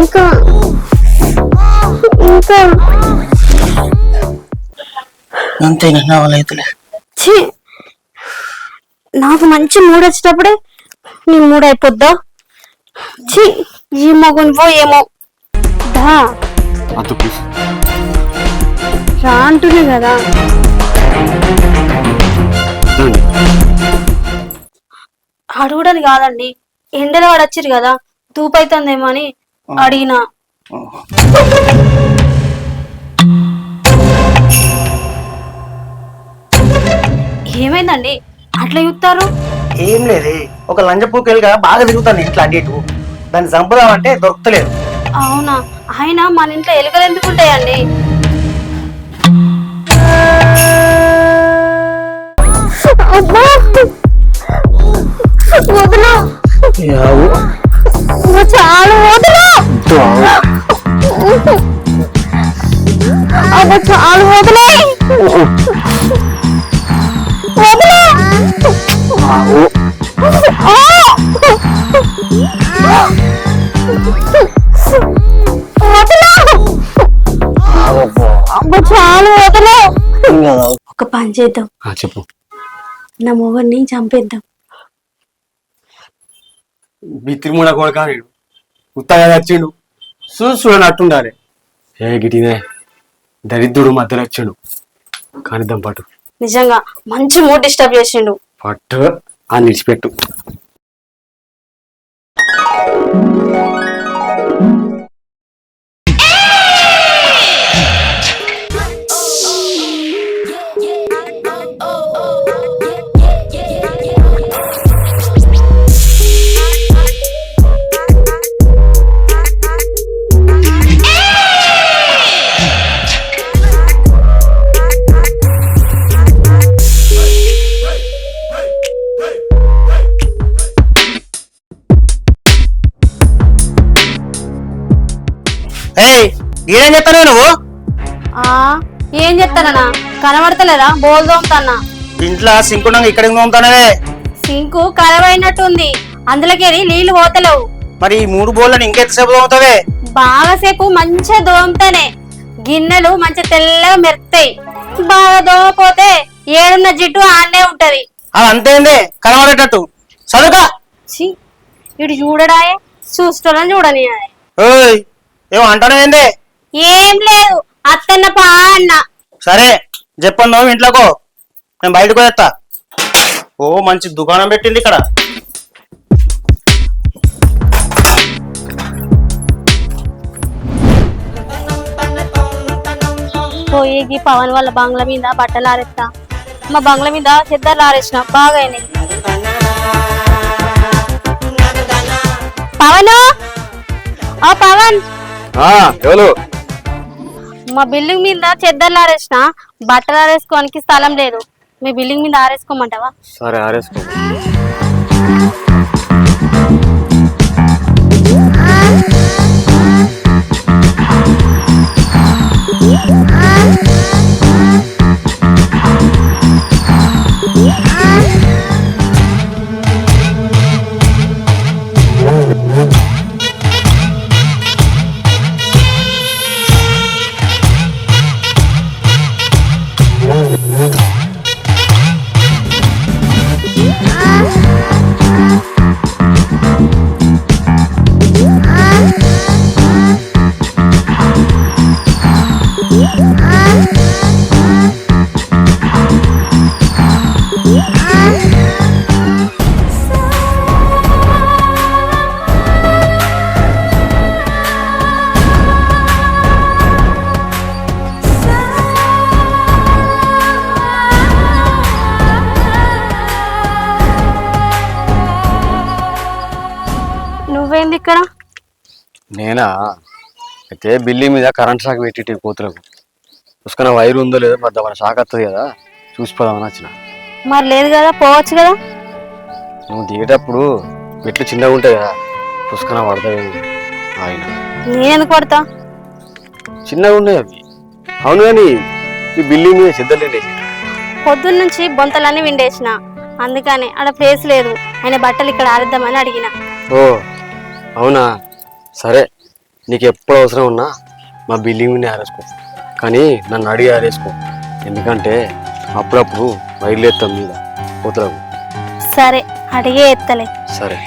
ఇంకా ఇంకా అంతేనా నా వల్ల అయితలే. ఛీ, నాకు మంచి మూడ్ వచ్చేటప్పుడే నీ మూడ్ అయిపోద్దా? ఛీ, ఈ మగునివో ఏమో. దా రా అంటున్నా కదా. అడుగుడని కాదండి, ఎండలో వాడు వచ్చిరు కదా, తూపైతుందేమో అని అడిగినా. ఏమైందండి అట్లా చూస్తారు? ఏం లేదే, ఒక లంజ పూకెళ్ళగా బాగా తిరుగుతాను ఇంట్లో అటు ఇటు. దాన్ని చంపుదామంటే దొరకలేదు. అవునా? ఆయన మన ఇంట్లో ఎలుకలు ఎందుకు ఉంటాయండి? వదలు, చాలు వదలు, అబ్బా చాలు వదలే, వదలే. అబ్బా చాలు వదలే. ఒక పని చేద్దాం, చెప్పు. నా మొగన్ని చంపేద్దాం. బిత్తిరిమూడ కొడక ఉత్తగా వచ్చిండు, చూడనట్టుండాలి. ఏ గిటినే దరిద్రుడు మధ్యలో వచ్చాడు, కానిద్దాం పట్టు. నిజంగా మంచి మూడ్ డిస్టర్బ్ చేసిండు. పట్టు అని నిడిచిపెట్టు. ఏం చెప్తాను నువ్వు? ఏం చెప్తానన్నా, కనబడతలేదా? బోల్ తోముతానా. ఇంట్లో సింకున్నాక ఇక్కడ తోముతానవే. సింకు ఖరాబ్ అయినట్టుంది, అందులోకి నీళ్లు పోతలేవు. మరి ఈ 3 బోళ్ళని ఇంకెంతసేపు తోముతావే? బాగా సేపు మంచిగా దోమతానే, గిన్నెలు మంచిగా తెల్లగా మెరుతాయి. బాగా దోమపోతే ఏడున్న జిడ్డు ఆన్నే ఉంటది. అది అంతేందే కనబడేటట్టు చదువుగా. ఇటు చూడడాయే, చూసుకోవాలని చూడని. ఏమో అంటానేందే? ఏం లేదు, అత్తన్న పా అన్న. సరే చెప్పండి, ఇంట్లోకో, నేను బయటకు వేస్తా. ఓ మంచి దుకాణం పెట్టింది ఇక్కడ. పోయి పవన్ వాళ్ళ బంగ్లా మీద బట్టలు ఆరేస్తా. మా బంగ్లా మీద చెద్దర్లు ఆరేసిన, బాగా అయినాయి. పవన్, ఓ పవన్, మా బిల్డింగ్ మీద చెద్దర్లు ఆరేసిన, బట్టలు ఆరేసుకోనికి స్థలం లేదు. మీ బిల్డింగ్ మీద ఆరేసుకోమంటావా? సరే ఆరేసుకో. నువ్వేంది ఇక్కడ? నేనా? అయితే బిల్డింగ్ మీద కరెంట్ షాక్ పెట్టి కోతులకు చూసుకున్న వైర్ ఉందో లేదో మరి మన షాక్ వస్తుంది కదా, చూసిపోదామని వచ్చిన. మరి లేదు కదా, పోవచ్చు కదా. నువ్వు దిగేటప్పుడు మెట్లు చిన్నగా ఉంటాయి కదా, చూసుకున్న పడతావేమో. ఆయన నేనెందుకు పడతా? చిన్నగా ఉన్నాయి అవి. అవును కానీ ఈ బిల్డింగ్ మీద సిద్ధలేండి. పొద్దున్న నుంచి బొంతలన్నీ విండేసిన, అందుకని ఆడ ప్లేస్ లేదు. ఆయన బట్టలు ఇక్కడ ఆరేద్దామని అడిగిన. ఓ అవునా, సరే నీకు ఎప్పుడు అవసరం ఉన్నా మా బిల్డింగ్ని ఆరేసుకో, కానీ నన్ను అడిగి ఆరేసుకో. ఎందుకంటే అప్పుడప్పుడు వైర్లు ఎత్తాం మీద కోతులకు. సరే అడిగే ఎత్తలే. సరే.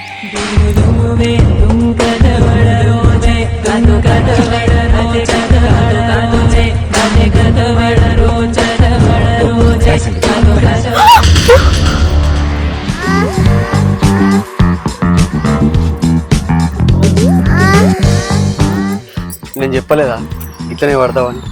నేను చెప్పలేదా ఇట్లనే పడతావని?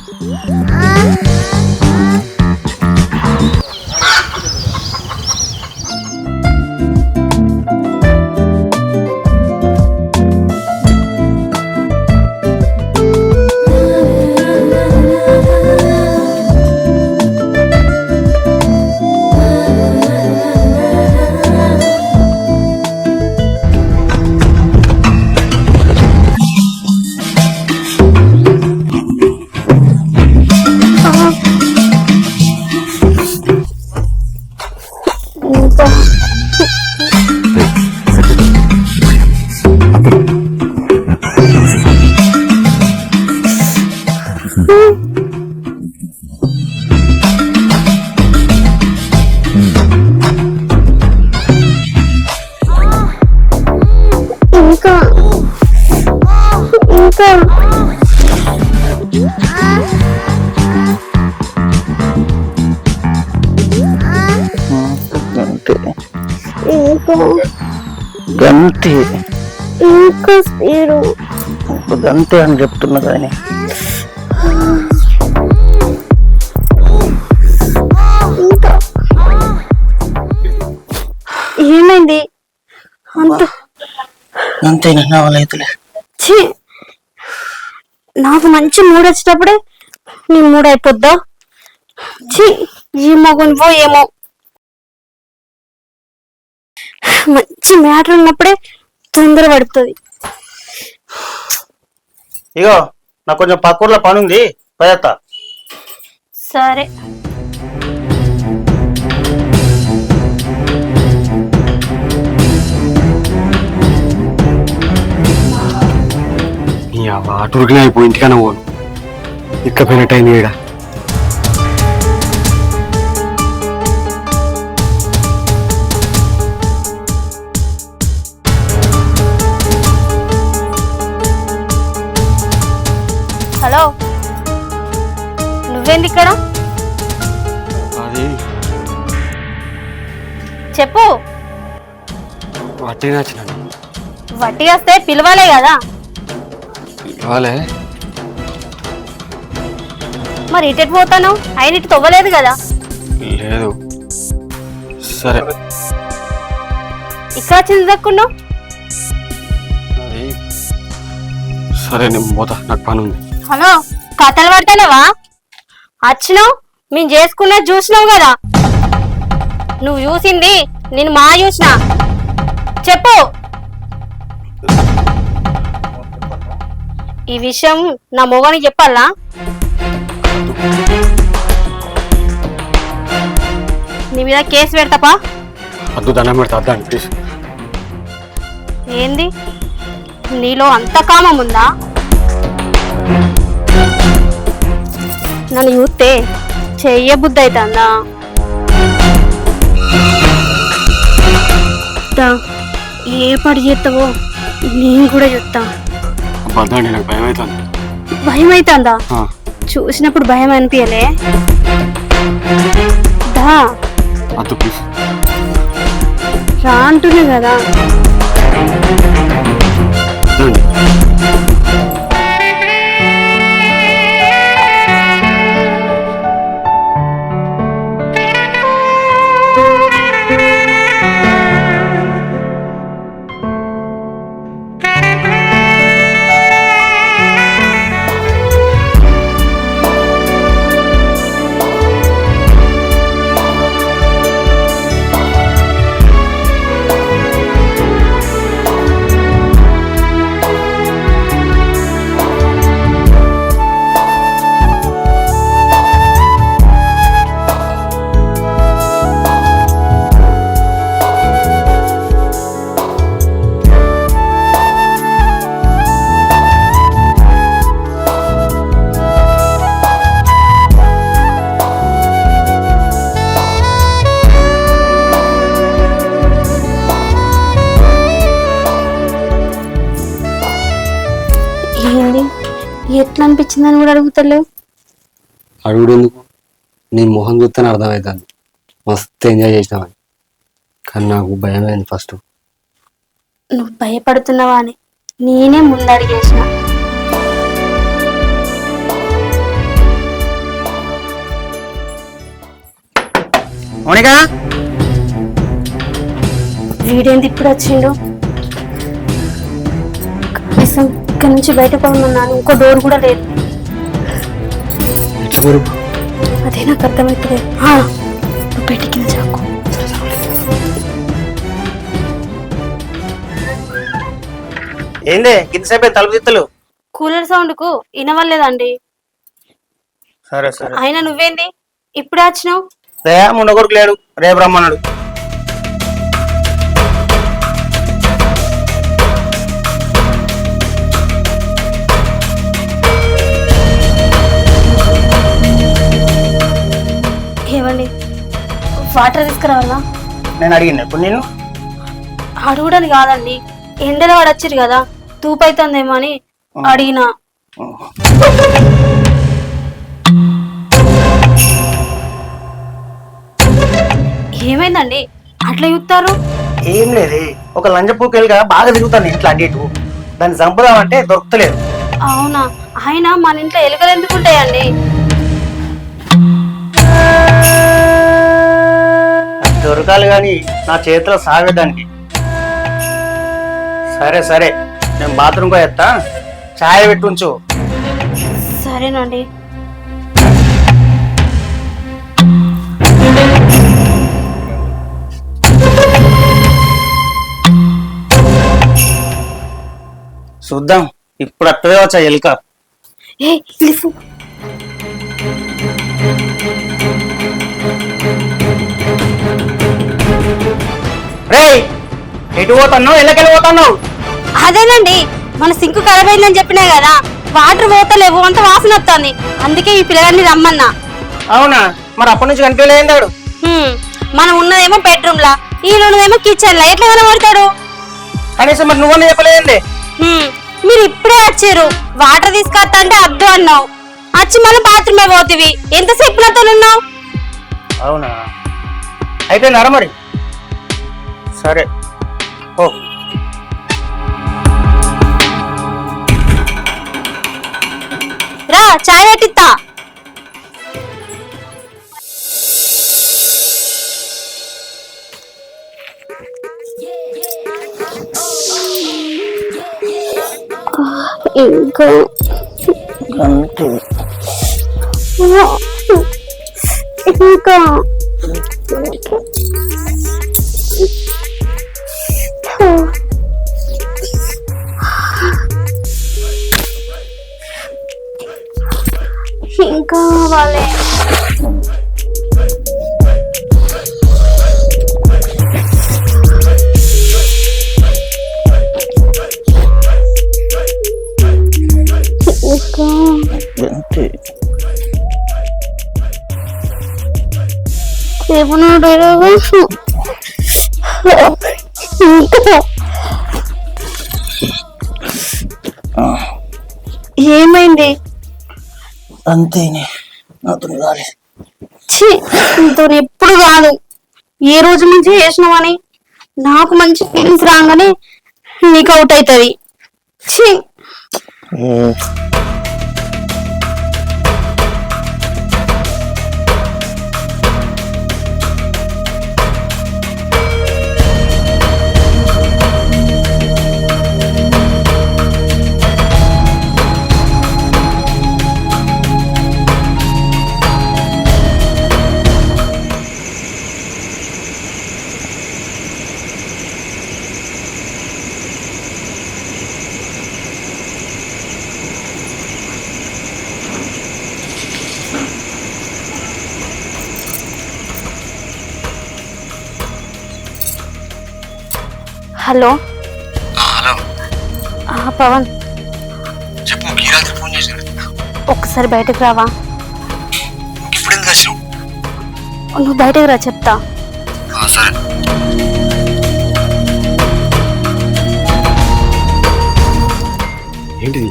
గంతే ఇంకా స్పీడు గంతే అని చెప్తున్నా కానీ ఏమైంది అంత అంతేనా? నా వల్ల అవుతులే. ఛీ, నాకు మంచి మూడు వచ్చేటప్పుడే నీ మూడు అయిపోద్దా? ఛీ, ఈ మగునివో ఏమో. మంచి మ్యాటర్ ఉన్నప్పుడే తొందర పడుతుంది. ఇగో నాకు కొంచెం పక్కూర్లో పని ఉంది, పోయేత్తా. సరే. అటురికినా అయిపోయి ఇంటికన్నా పోను, ఇక్కడ పోయినట్టయింది ఈడ. హలో, నువ్వేంది ఇక్కడ? అది చెప్పు. వట్టిగా వచ్చినాను. వట్టి వస్తే పిలవాలే కదా. ఇవాళే మరి ఇటు పోతాను, ఆయన ఇటు తవ్వలేదు కదా. లేదు. సరే. ఇక్కడ వచ్చింది దక్కున్నావు. అది సరే, నేను పోతా, నాకు పని ఉంది. హలో, కథలు పడతానేవా? వచ్చినావు, మేము చేసుకున్నది చూసినావు కదా. నువ్వు చూసింది నేను మా చూసిన. చెప్పు. ఈ విషయం నా మొగానికి చెప్పాలా? నీ మీద కేసు పెడతాపా. అద్దు, దండం పెడతా, అద్దా ప్లీజ్. ఏంది, నీలో అంత కామం ఉందా? నన్ను చూస్తే చెయ్య బుద్ధి అవుతుందా? ఏ పడి చేస్తావో నేను కూడా చెప్తా. నాకు భయం అవుతుంది. భయం అవుతుందా? చూసినప్పుడు భయం అనిపించలే. దా అద్దు ప్లీజ్. రా అంటున్నా కదా. ఏంది ఎట్లా అనిపించిందని కూడా అడుగుతలేవు. అడుగుడు ఎందుకు, నీ మొహం చూస్తేనే అర్థమవుతుంది మస్తు ఎంజాయ్ చేసినావని. కానీ నాకు భయమైంది ఫస్ట్. నువ్వు భయపడుతున్నావా అని నేనే ముందడిగేసిన. మౌనిక, వీడేంది ఇప్పుడు వచ్చిండు? కనీసం ఇక్కడి నుంచి బయటపడమన్నాను, ఇంకో డోర్ కూడా లేదు. అదే నాకు అర్థమవుతుంది. నువ్వు బయటికి చాకు. ఏందే ఇంతసేపు తలుపు తిత్తలు? కూలర్ సౌండ్ కు వినవలేదండి. సరే సరే. అయినా నువ్వేంది ఇప్పుడే వచ్చినావు? ముండ కొడుకు లేడు, రేపు రమ్మన్నాడు. ఏమండి వాటర్ తీసుకురావాలా? నేను అడిగిన ఇప్పుడు నేను అడగడానికి కాదండి, ఎండలో వాడొచ్చిరు కదా తూపైతుందేమో అని అడిగినా. ఏమైందండి అట్లా చూస్తారు? ఏం లేదు, ఒక లంజ పూకెళ్ళగా బాగా తిరుగుతాను ఇంట్లో అటు ఇటు. దాన్ని చంపుదామంటే దొరుకుతలేదు. అవునా? అయినా మన ఇంట్లో ఎలుకలు ఎందుకు ఉంటాయండి? అది దొరకాలి కానీ నా చేతిలో సాగేదానికి. సరే సరే, నేను బాత్రూమ్ కు ఎత్తా, ఛాయ్ పెట్టుంచు. సరేనండి. చూద్దాం ఇప్పుడు అత్తదే వచ్చా ఎలుక. ఏ లిఫు. రేయ్, ఎటు పోతున్నావు? ఎల్లకెళ్ళి పోతున్నావు? అదేనండి, మన సింకు ఖరాబ్ అయిందని చెప్పినా కదా, వాటర్ పోతలేవు, అంత వాసన వస్తుంది. అందుకే ఈ పిల్లగాన్ని రమ్మన్నా. అవునా? మరి అప్పటి నుంచి కనిపించలేదాడు. మనం ఉన్నదేమో బెడ్రూమ్ లా, ఈయనదేమో కిచెన్ లా, ఎట్లా కనబడతాడు? కనీసం మరి నువ్వని చెప్పలేదండి. మీరు ఇప్పుడే వచ్చారు, వాటర్ తీసుకొస్తా అంటే అద్దు అన్నావు. వచ్చి మళ్ళీ బాత్రూమే పోతివి, ఎంతసేపు నాతో ఉన్నావు? అవునా? అయిపోయిందారా మరి? సరే ఓ. రా చాయ్ పెట్టిస్తా. ఇంకా ఇంకా ఇంకా కావాలి. ఏమైంది? అంతేనే, నాతో కాలేదు. నీతో ఎప్పుడు కాదు, ఏ రోజు నుంచి చేసినావని నాకు మంచి ఫీలింగ్స్ రాగానే నీకు అవుట్ అవుతుంది. హలో హలో పవన్, చెప్పు. ఈ రాత్రి ఫోన్ చేశాడు, ఒక్కసారి బయటకు రావా? ఇప్పుడు ఎందుకు వచ్చినావు? నువ్వు బయటకు రా, చెప్తా. సరే. ఏంటిది?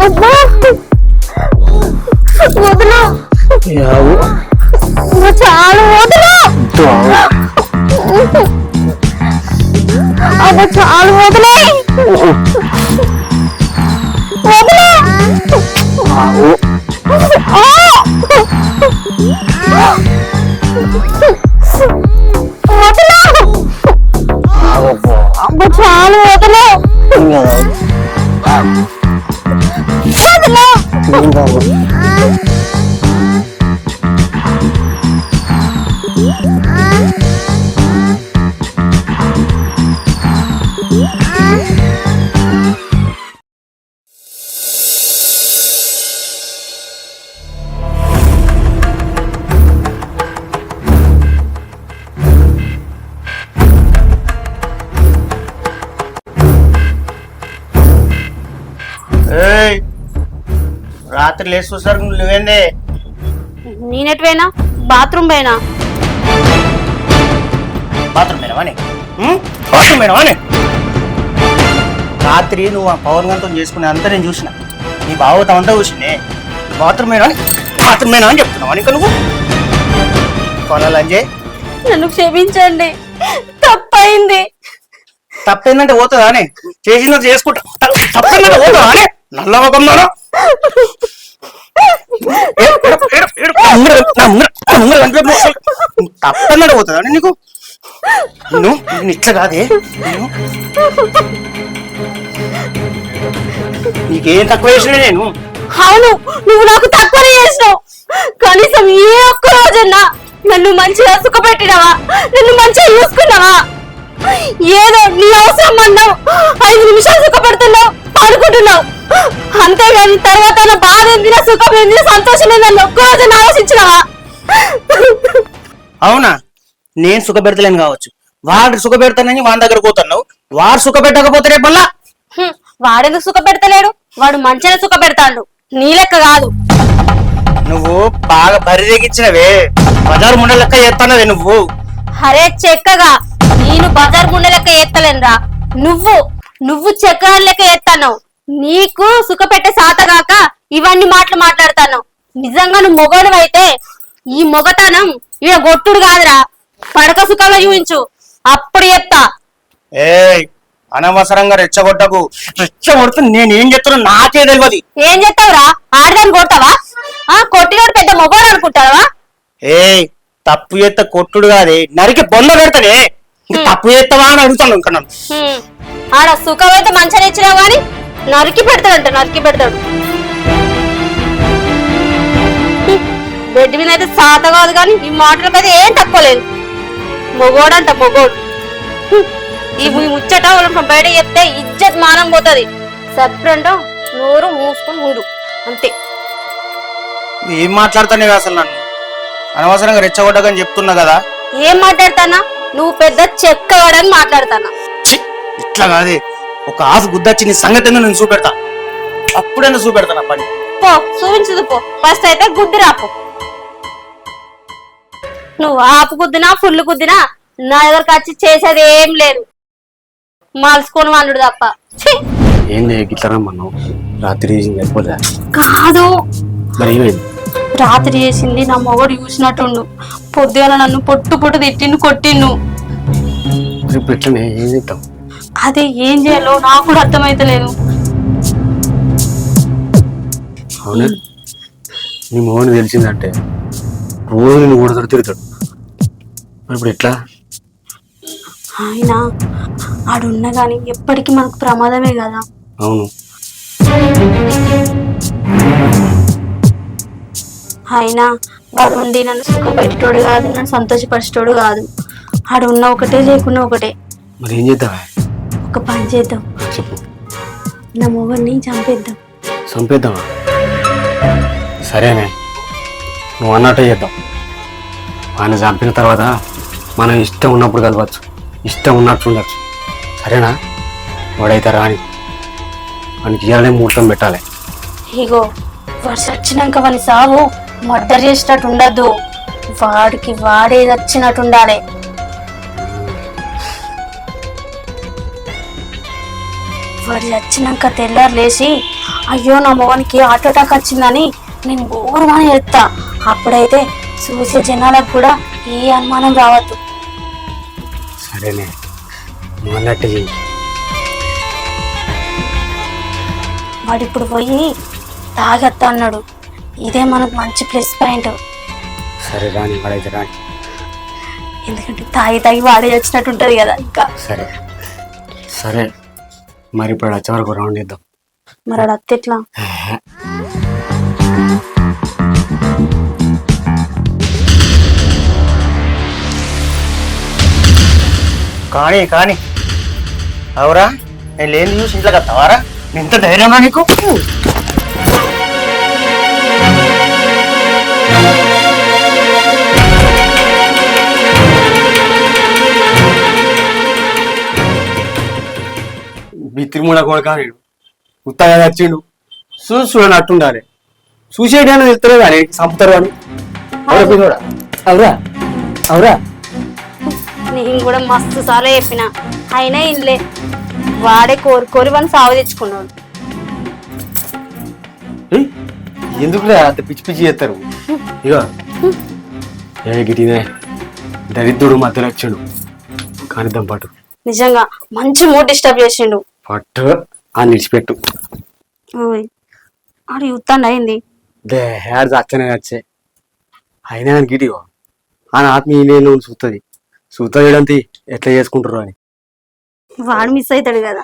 అబ్బా వదులు చాలు వదులు అబ్బా చాలు వదిలే వదిలే అబ్బా చాలు వదిలే ఏయ్ రాత్రి లేచి చూసారు నువ్వేంది నేనెటువైనా బాత్రూమ్ పోయినా బాత్రూమ్ పోయినావాని బాత్రూమ్ పోయినావాని రాత్రి నువ్వు ఆ పవన్ గంతం చేసుకునే అంతా నేను చూసిన నీ బావతం అంతా చూసింది బాత్రూమ్ పోయినా అని చెప్తున్నావా ఇంకా నువ్వు కొనాలంజే నన్ను క్షమించండి తప్పైంది తప్పేందంటే పోతుందా అని చేసిందంటే చేసుకుంటా తప్పేందంటే పోతుందా అని నల్ల ముఖంలోనో తప్పన్నాడు పోతుందా నీకు నేను ఇట్లా కాదే నీకేం తక్కువ చేసిన నేను అవును నువ్వు నాకు తక్కువ చేసినావు కనీసం ఏ ఒక్క రోజన్నా నన్ను మంచిగా సుఖపెట్టినావా నన్ను మంచిగా చూసుకున్నావా ఏదో నీ అవసరం అన్నావు 5 నిమిషాలు సుఖపెడుతున్నావు పడుకుంటున్నావు అంతేగాని తర్వాత నా బాధ ఏంది నా సుఖం ఏంది నా సంతోషం ఏంది నన్ను ఒక్క రోజు ఆలోచించినావా అవునా నేను సుఖపెడతలేను కావచ్చు వాడు సుఖపెడతానని వాడి దగ్గర పోతున్నావు వాడు సుఖపెట్టకపోతే రేపు మళ్ళా వాడెందుకు సుఖపెడతలేడు వాడు మంచిగా సుఖపెడతాడు నీ లెక్క కాదు నువ్వు బాగా బరిదెగించినవే బజారు ముండ లెక్క చేస్తానవే నువ్వు హరే చెక్కగా నేను బజార్ గుండె లెక్క ఎత్తలేనురా నువ్వు చెక్క లెక్క ఎత్తాను నీకు సుఖపెట్టే సాతగాక ఇవన్నీ మాటలు మాట్లాడతాను నిజంగా నువ్వు మొగోడు అయితే ఈ మొగతనం ఇక గొట్టుడు కాదురా పడక సుఖంగా చూపించు అప్పుడు ఎత్తా ఏయ్ అనవసరంగా రెచ్చగొట్టకు రెచ్చగొడుతూ నేనేం చెప్తున్నా నాకే తెలియదు ఏం చెప్తావురా ఆడదాన్ని కొట్టావా కొట్టినోడు పెద్ద మొగోడు అనుకుంటావా ఏయ్ తప్పు చేస్తే కొట్టుడు కాదే నరికి బొంద పెడతానే తప్పు చేస్తావా అని అడుగుతాను ఇంకా నన్ను ఆడ సుఖం అయితే మంచిగా ఇచ్చినావు గాని నరికి పెడతాడు బెడ్ మీద అయితే సాత కాదు కానీ ఈ మాటల మీద ఏం తక్కువ లేదు మొగోడంట మొగోడు ఈ ముచ్చట బయట చెప్తే ఇజ్జత్ మానం పోతుంది సప్రంటో నోరు మూసుకొని ఉండు అంతే ఏం మాట్లాడతానే అసలు నన్ను అనవసరంగా రెచ్చగొట్టకని చెప్తున్నా కదా ఏం మాట్లాడతానా నువ్వు పెద్ద చెక్కవాడని మాట్లాడతానా ఇట్లా కాదే ఒక ఆఫ్ గుద్దచ్చి నీ సంగతి ఏందో నేను చూపెడతా అప్పుడైనా చూపెడతాను పని పో చూపించదు పో ఫస్ట్ అయితే గుద్ది రాపు నువ్వు ఆపు గుద్దినా ఫుల్ గుద్దినా నా దగ్గరకు వచ్చి చేసేది ఏం లేదు మలుసుకొని వాళ్ళు తప్ప ఏంది గిట్లరా మనం రాత్రి చేసింది అయిపోలే కాదు మరి ఏమైంది రాత్రి చేసింది నా మొగడు చూసినట్టుండు పొద్దున నన్ను పొట్టు తిట్టిండు కొట్టిండు ఇప్పుడు ఎట్లనే ఏం చేద్దాం అదే ఏం చేయాలో నాకు కూడా అర్థమైతలేదు అవునా నీ మోహన్ తెలిసిందంటే రోజు నేను కూడా తిరుగుతాడు మరి ఇప్పుడు ఎట్లా ఆయన ఆడున్నా గాని ఎప్పటికీ మనకు ప్రమాదమే కదా అవును ఆయన వాడు ఉండి నన్ను సుఖపెట్టేటోడు కాదు నన్ను సంతోషపరిచేటోడు కాదు ఆడున్న ఒకటే లేకున్నా ఒకటే మరి ఏం చేద్దాం ఒక పని చేద్దాం చెప్పు నా మొగన్ని చంపేద్దామా సరేనే నువ్వు అన్నట్టే చేద్దాం ఆయన చంపిన తర్వాత మనం ఇష్టం ఉన్నప్పుడు కలవచ్చు ఇష్టం ఉన్నట్టు ఉండొచ్చు సరేనా వాడైతే రాని మనకి ఇవ్వాలనే ముహూర్తం పెట్టాలి ఇగో వాడు చచ్చినాక వాని సావు మర్డర్ చేసినట్టు ఉండద్దు వాడికి వాడే చచ్చినట్టు ఉండాలి వాడు వచ్చినాక తెల్లారు లేచి అయ్యో నా మొగనికి హార్ట్ అటాక్ వచ్చిందని నేను ఘోరమని చెప్తా. అప్పుడైతే చూసే జనాలకు కూడా ఏ అనుమానం రావద్దు. సరేనే నువ్వు అన్నట్టు చెయ్యి. వాడు ఇప్పుడు పోయి తాగత్తా అన్నాడు. ఇదే మనకు మంచి ప్లస్ పాయింట్. సరే రాని వాడైతే రాని. ఎందుకంటే తాగి తాగి వాడే వచ్చినట్టు ఉంటది కదా. ఇంకా సరే సరే మరి ఇప్పుడు వచ్చే వరకు రౌండ్ ఇద్దాం. మరి వాడు అత్త ఎట్లా? కానీ కానీ అవురా, నేను లేని చూసి ఇంట్లోకి వస్తావారా? ఎంత ధైర్యంగా నీకు? బిత్తిరిమూల కొడుకా నేను ఉత్తగా వచ్చిండు చూడనట్టుండాలి. చూసేయడానికి వెళ్తారు కానీ చంపుతారు అని కూడా. అవురా అవురా నేను కూడా మస్తు సార్లు చెప్పిన, అయినా ఇంట్లో వాడే కోరి కోరి వాడిని సాగు తెచ్చుకున్నాడు. ఎందుకులే అంత పిచ్చి పిచ్చి చేస్తారు. ఇక ఏ గిటినే దరిద్రుడు మధ్యలో వచ్చాడు కానిద్దాం పాటు. నిజంగా మంచి మూడ్ డిస్టర్బ్ చేసిండు. పట్టు అని నిడిచిపెట్టు. ఓయ్ ఆడు యుత్తాన్ని అయింది. హ్యాడ్ చచ్చనే వచ్చే అయినా అని గిటిగో అని ఆత్మీయ నేను చూస్తుంది చూస్తుంది ఎట్లా చేసుకుంటారు అని. వాడు మిస్ అవుతాడు కదా.